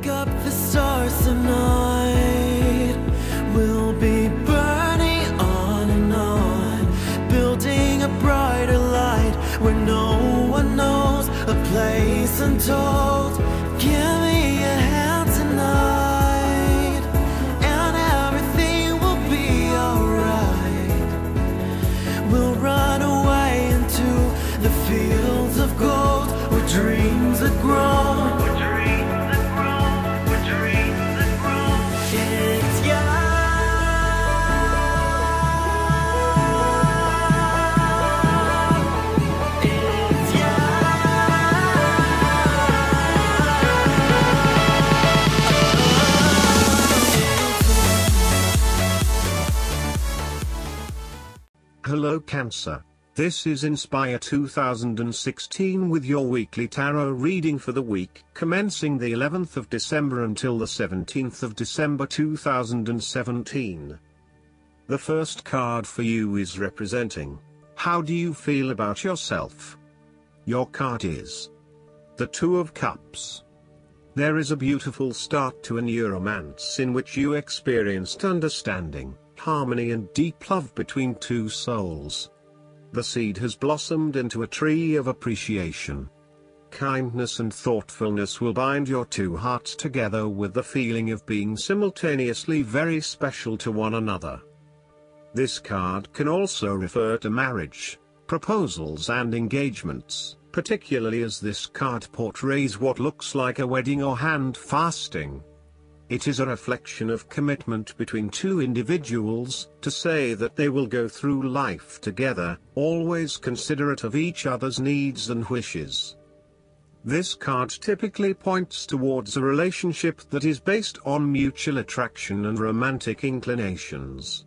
Pick up the stars tonight. We'll be burning on and on, building a brighter light where no one knows, a place untold. Give me a hand tonight, and everything will be alright. We'll run away into the fields of gold where dreams are grown. Hello Cancer, this is Inspire 2016 with your weekly tarot reading for the week commencing the 11th of December until the 17th of December 2017. The first card for you is representing, how do you feel about yourself? Your card is the Two of Cups. There is a beautiful start to a new romance in which you experienced understanding, harmony and deep love between two souls. The seed has blossomed into a tree of appreciation. Kindness and thoughtfulness will bind your two hearts together with the feeling of being simultaneously very special to one another. This card can also refer to marriage, proposals and engagements, particularly as this card portrays what looks like a wedding or hand fasting. It is a reflection of commitment between two individuals, to say that they will go through life together, always considerate of each other's needs and wishes. This card typically points towards a relationship that is based on mutual attraction and romantic inclinations.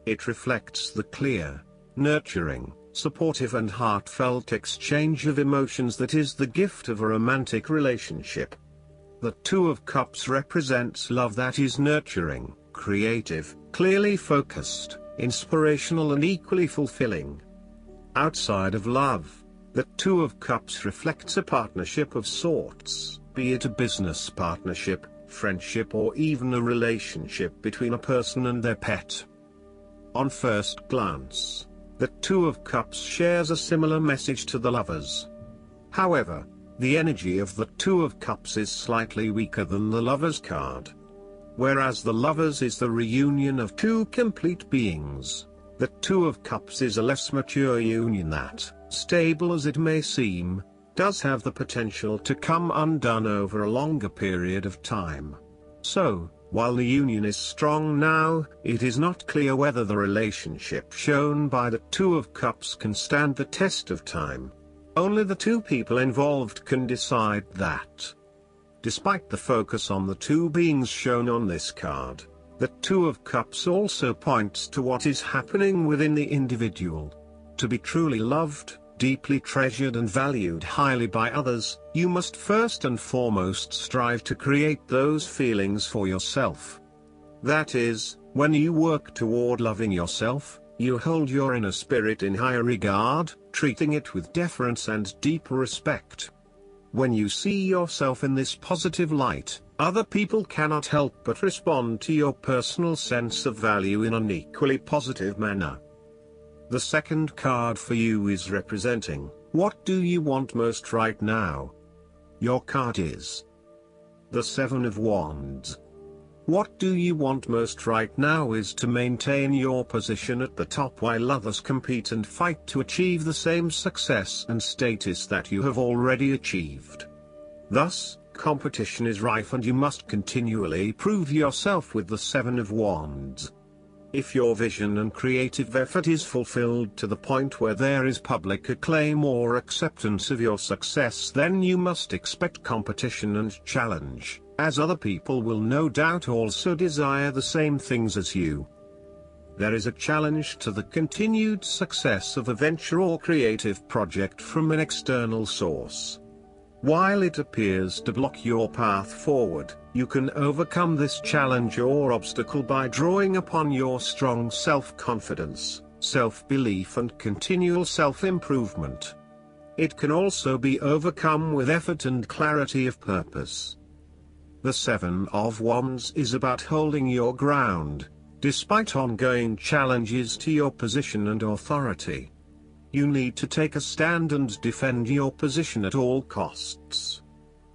It reflects the clear, nurturing, supportive and heartfelt exchange of emotions that is the gift of a romantic relationship. The Two of Cups represents love that is nurturing, creative, clearly focused, inspirational and equally fulfilling. Outside of love, the Two of Cups reflects a partnership of sorts, be it a business partnership, friendship or even a relationship between a person and their pet. On first glance, the Two of Cups shares a similar message to the Lovers. However, the energy of the Two of Cups is slightly weaker than the Lovers card. Whereas the Lovers is the reunion of two complete beings, the Two of Cups is a less mature union that, stable as it may seem, does have the potential to come undone over a longer period of time. So, while the union is strong now, it is not clear whether the relationship shown by the Two of Cups can stand the test of time. Only the two people involved can decide that. Despite the focus on the two beings shown on this card, the Two of Cups also points to what is happening within the individual. To be truly loved, deeply treasured and valued highly by others, you must first and foremost strive to create those feelings for yourself. That is, when you work toward loving yourself, you hold your inner spirit in higher regard, treating it with deference and deep respect. When you see yourself in this positive light, other people cannot help but respond to your personal sense of value in an equally positive manner. The second card for you is representing, what do you want most right now? Your card is the Seven of Wands. What do you want most right now is to maintain your position at the top while others compete and fight to achieve the same success and status that you have already achieved. Thus, competition is rife and you must continually prove yourself with the Seven of Wands. If your vision and creative effort is fulfilled to the point where there is public acclaim or acceptance of your success, then you must expect competition and challenge, as other people will no doubt also desire the same things as you. There is a challenge to the continued success of a venture or creative project from an external source. While it appears to block your path forward, you can overcome this challenge or obstacle by drawing upon your strong self-confidence, self-belief and continual self-improvement. It can also be overcome with effort and clarity of purpose. The Seven of Wands is about holding your ground, despite ongoing challenges to your position and authority. You need to take a stand and defend your position at all costs.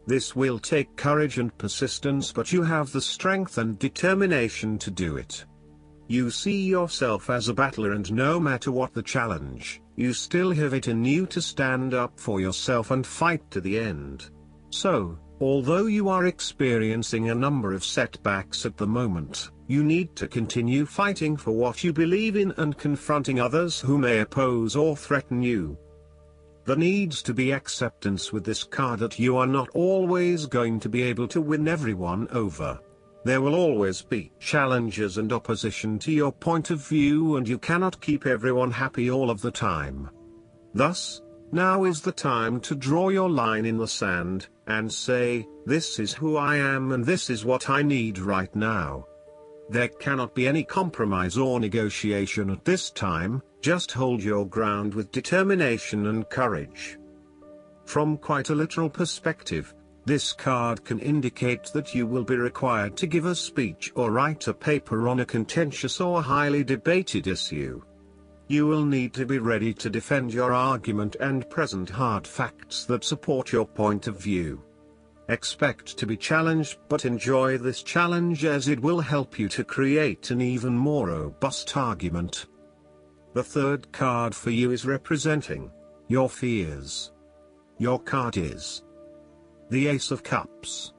This will take courage and persistence, but you have the strength and determination to do it. You see yourself as a battler, and no matter what the challenge, you still have it in you to stand up for yourself and fight to the end. So, although you are experiencing a number of setbacks at the moment, you need to continue fighting for what you believe in and confronting others who may oppose or threaten you. There needs to be acceptance with this card that you are not always going to be able to win everyone over. There will always be challenges and opposition to your point of view, and you cannot keep everyone happy all of the time. Thus, now is the time to draw your line in the sand, and say, this is who I am and this is what I need right now. There cannot be any compromise or negotiation at this time, just hold your ground with determination and courage. From quite a literal perspective, this card can indicate that you will be required to give a speech or write a paper on a contentious or highly debated issue. You will need to be ready to defend your argument and present hard facts that support your point of view. Expect to be challenged, but enjoy this challenge as it will help you to create an even more robust argument. The third card for you is representing your fears. Your card is the Ace of Cups.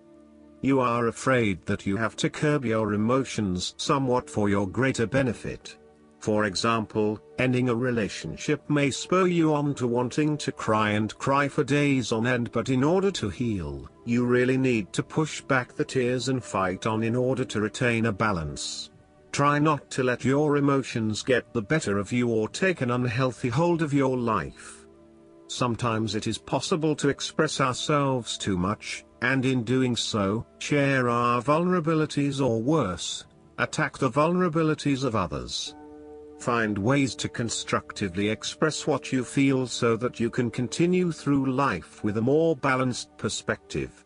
You are afraid that you have to curb your emotions somewhat for your greater benefit. For example, ending a relationship may spur you on to wanting to cry for days on end, but in order to heal, you really need to push back the tears and fight on in order to retain a balance. Try not to let your emotions get the better of you or take an unhealthy hold of your life. Sometimes it is possible to express ourselves too much, and in doing so, share our vulnerabilities, or worse, attack the vulnerabilities of others. Find ways to constructively express what you feel so that you can continue through life with a more balanced perspective.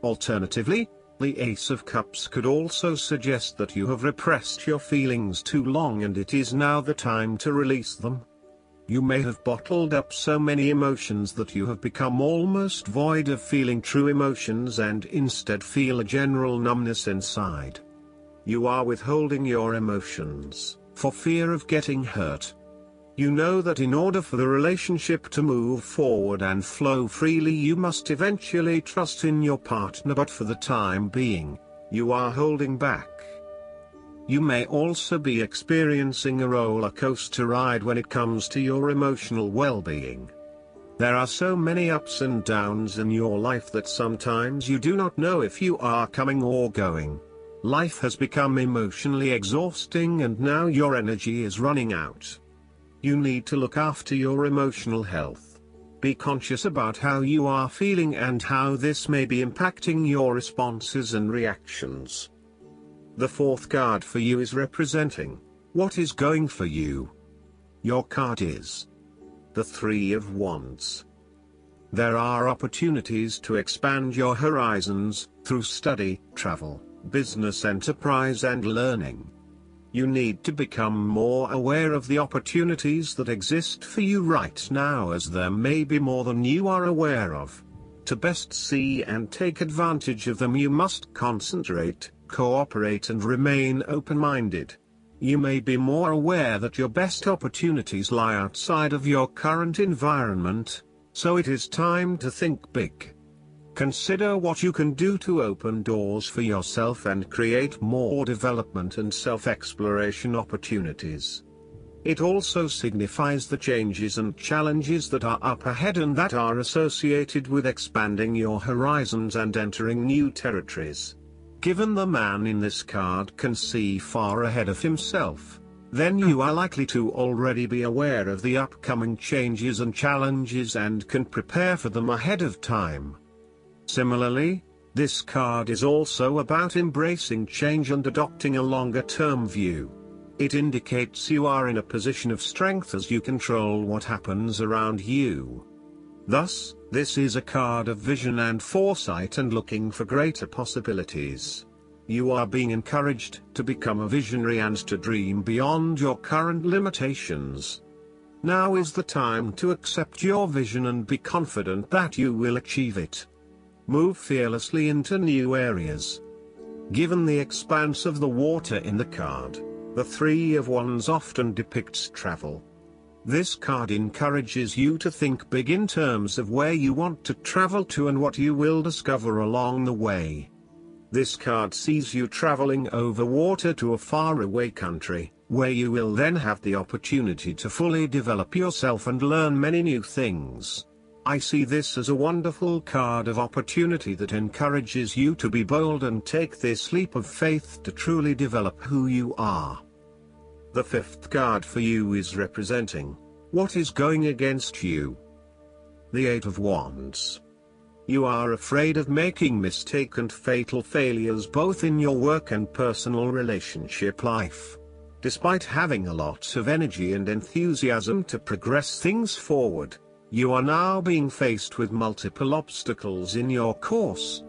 Alternatively, the Ace of Cups could also suggest that you have repressed your feelings too long and it is now the time to release them. You may have bottled up so many emotions that you have become almost void of feeling true emotions and instead feel a general numbness inside. You are withholding your emotions for fear of getting hurt. You know that in order for the relationship to move forward and flow freely, you must eventually trust in your partner, but for the time being, you are holding back. You may also be experiencing a roller coaster ride when it comes to your emotional well-being. There are so many ups and downs in your life that sometimes you do not know if you are coming or going. Life has become emotionally exhausting and now your energy is running out. You need to look after your emotional health. Be conscious about how you are feeling and how this may be impacting your responses and reactions. The fourth card for you is representing what is going for you. Your card is the Three of Wands. There are opportunities to expand your horizons through study, travel, business enterprise and learning. You need to become more aware of the opportunities that exist for you right now, as there may be more than you are aware of. To best see and take advantage of them, you must concentrate, cooperate and remain open-minded. You may be more aware that your best opportunities lie outside of your current environment, so it is time to think big. Consider what you can do to open doors for yourself and create more development and self-exploration opportunities. It also signifies the changes and challenges that are up ahead and that are associated with expanding your horizons and entering new territories. Given the man in this card can see far ahead of himself, then you are likely to already be aware of the upcoming changes and challenges and can prepare for them ahead of time. Similarly, this card is also about embracing change and adopting a longer-term view. It indicates you are in a position of strength as you control what happens around you. Thus, this is a card of vision and foresight and looking for greater possibilities. You are being encouraged to become a visionary and to dream beyond your current limitations. Now is the time to accept your vision and be confident that you will achieve it. Move fearlessly into new areas. Given the expanse of the water in the card, the Three of Wands often depicts travel. This card encourages you to think big in terms of where you want to travel to and what you will discover along the way. This card sees you traveling over water to a faraway country, where you will then have the opportunity to fully develop yourself and learn many new things. I see this as a wonderful card of opportunity that encourages you to be bold and take this leap of faith to truly develop who you are. The fifth card for you is representing what is going against you. The Eight of Wands. You are afraid of making mistake and fatal failures both in your work and personal relationship life. Despite having a lot of energy and enthusiasm to progress things forward, you are now being faced with multiple obstacles in your course.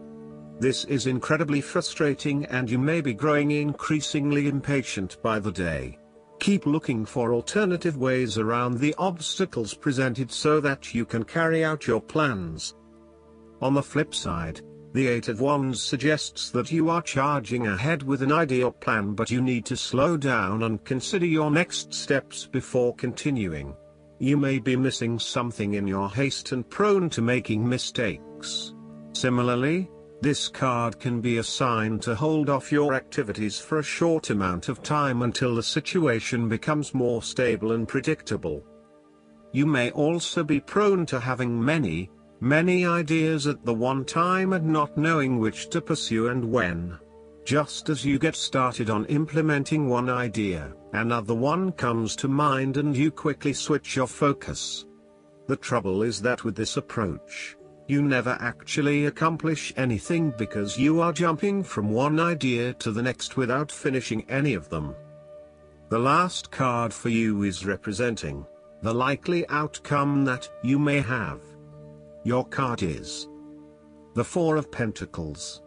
This is incredibly frustrating and you may be growing increasingly impatient by the day. Keep looking for alternative ways around the obstacles presented so that you can carry out your plans. On the flip side, the Eight of Wands suggests that you are charging ahead with an ideal plan, but you need to slow down and consider your next steps before continuing. You may be missing something in your haste and prone to making mistakes. Similarly, this card can be a sign to hold off your activities for a short amount of time until the situation becomes more stable and predictable. You may also be prone to having many ideas at the one time and not knowing which to pursue and when. Just as you get started on implementing one idea, another one comes to mind and you quickly switch your focus. The trouble is that with this approach, you never actually accomplish anything because you are jumping from one idea to the next without finishing any of them. The last card for you is representing the likely outcome that you may have. Your card is the Four of Pentacles.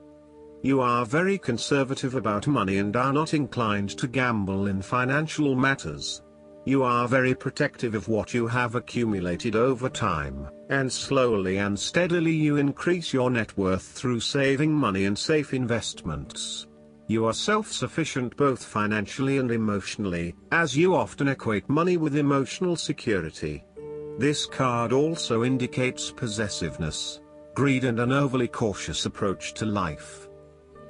You are very conservative about money and are not inclined to gamble in financial matters. You are very protective of what you have accumulated over time, and slowly and steadily you increase your net worth through saving money and safe investments. You are self-sufficient both financially and emotionally, as you often equate money with emotional security. This card also indicates possessiveness, greed and an overly cautious approach to life.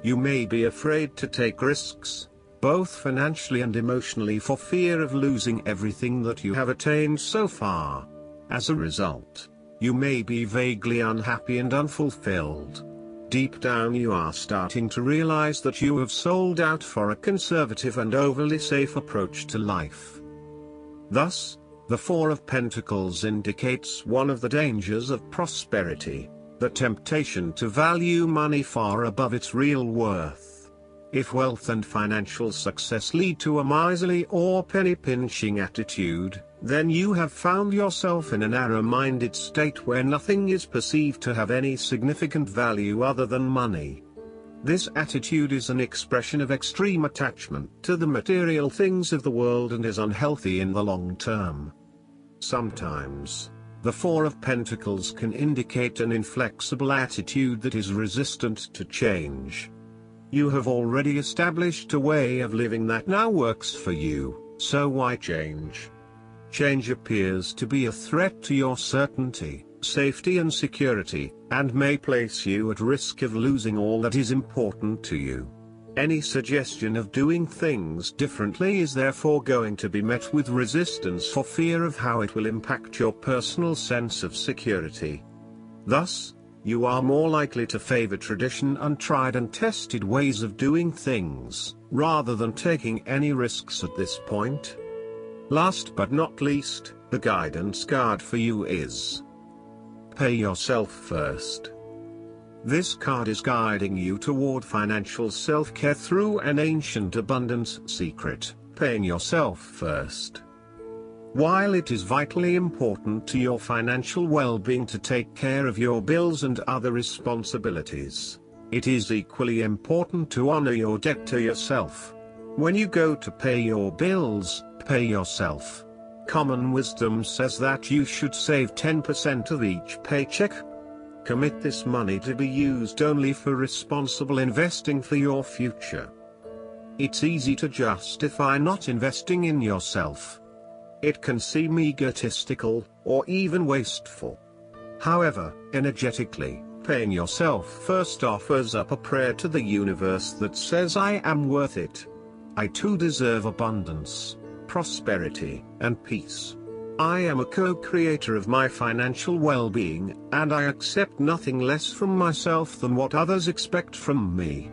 You may be afraid to take risks, both financially and emotionally, for fear of losing everything that you have attained so far. As a result, you may be vaguely unhappy and unfulfilled. Deep down you are starting to realize that you have sold out for a conservative and overly safe approach to life. Thus, the Four of Pentacles indicates one of the dangers of prosperity, the temptation to value money far above its real worth. If wealth and financial success lead to a miserly or penny-pinching attitude, then you have found yourself in a narrow-minded state where nothing is perceived to have any significant value other than money. This attitude is an expression of extreme attachment to the material things of the world and is unhealthy in the long term. Sometimes, the Four of Pentacles can indicate an inflexible attitude that is resistant to change. You have already established a way of living that now works for you, so why change? Change appears to be a threat to your certainty, safety and security, and may place you at risk of losing all that is important to you. Any suggestion of doing things differently is therefore going to be met with resistance for fear of how it will impact your personal sense of security. Thus, you are more likely to favor tradition and tried and tested ways of doing things, rather than taking any risks at this point. Last but not least, the guidance card for you is Pay Yourself First. This card is guiding you toward financial self-care through an ancient abundance secret, paying yourself first. While it is vitally important to your financial well-being to take care of your bills and other responsibilities, it is equally important to honor your debt to yourself. When you go to pay your bills, pay yourself. Common wisdom says that you should save 10% of each paycheck. Commit this money to be used only for responsible investing for your future. It's easy to justify not investing in yourself. It can seem egotistical, or even wasteful. However, energetically, paying yourself first offers up a prayer to the universe that says, I am worth it. I too deserve abundance, prosperity, and peace. I am a co-creator of my financial well-being, and I accept nothing less from myself than what others expect from me.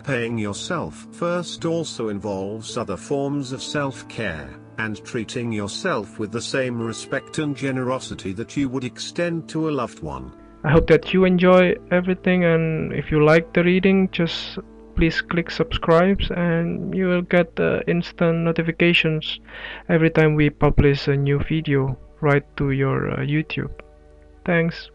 Paying yourself first also involves other forms of self-care, and treating yourself with the same respect and generosity that you would extend to a loved one. I hope that you enjoy everything, and if you like the reading, just please click subscribe and you will get instant notifications every time we publish a new video right to your YouTube. Thanks.